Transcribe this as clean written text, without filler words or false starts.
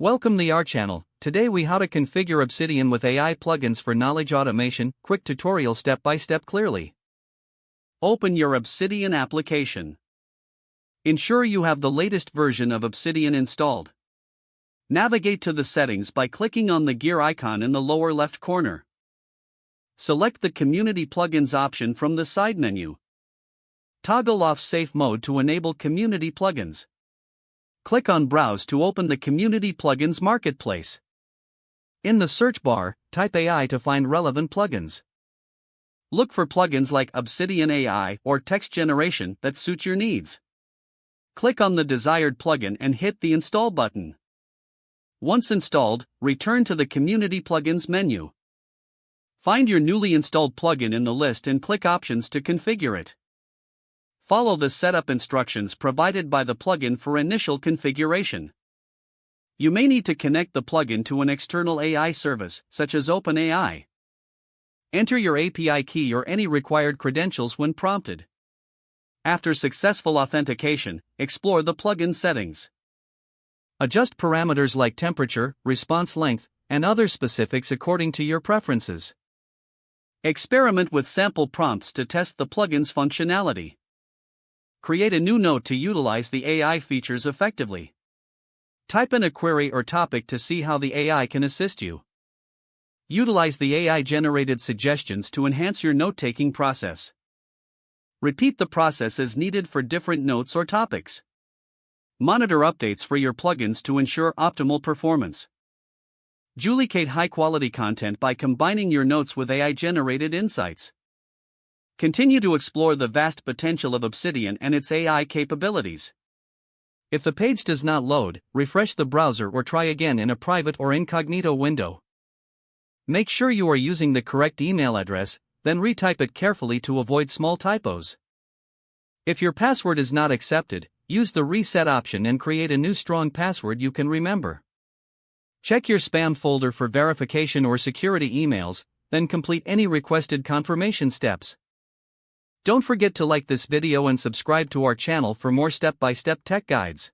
Welcome to our channel. Today we how to configure Obsidian with AI plugins for knowledge automation. Quick tutorial step by step clearly. Open your Obsidian application. Ensure you have the latest version of Obsidian installed. Navigate to the settings by clicking on the gear icon in the lower left corner. Select the Community Plugins option from the side menu. Toggle off Safe Mode to enable community plugins. Click on Browse to open the Community Plugins Marketplace. In the search bar, type AI to find relevant plugins. Look for plugins like Obsidian AI or text generation that suit your needs. Click on the desired plugin and hit the Install button. Once installed, return to the Community Plugins menu. Find your newly installed plugin in the list and click Options to configure it. Follow the setup instructions provided by the plugin for initial configuration. You may need to connect the plugin to an external AI service, such as OpenAI. Enter your API key or any required credentials when prompted. After successful authentication, explore the plugin settings. Adjust parameters like temperature, response length, and other specifics according to your preferences. Experiment with sample prompts to test the plugin's functionality. Create a new note to utilize the AI features effectively. Type in a query or topic to see how the AI can assist you. Utilize the AI-generated suggestions to enhance your note-taking process. Repeat the process as needed for different notes or topics. Monitor updates for your plugins to ensure optimal performance. Duplicate high-quality content by combining your notes with AI-generated insights. Continue to explore the vast potential of Obsidian and its AI capabilities. If the page does not load, refresh the browser or try again in a private or incognito window. Make sure you are using the correct email address, then retype it carefully to avoid small typos. If your password is not accepted, use the reset option and create a new strong password you can remember. Check your spam folder for verification or security emails, then complete any requested confirmation steps. Don't forget to like this video and subscribe to our channel for more step-by-step tech guides.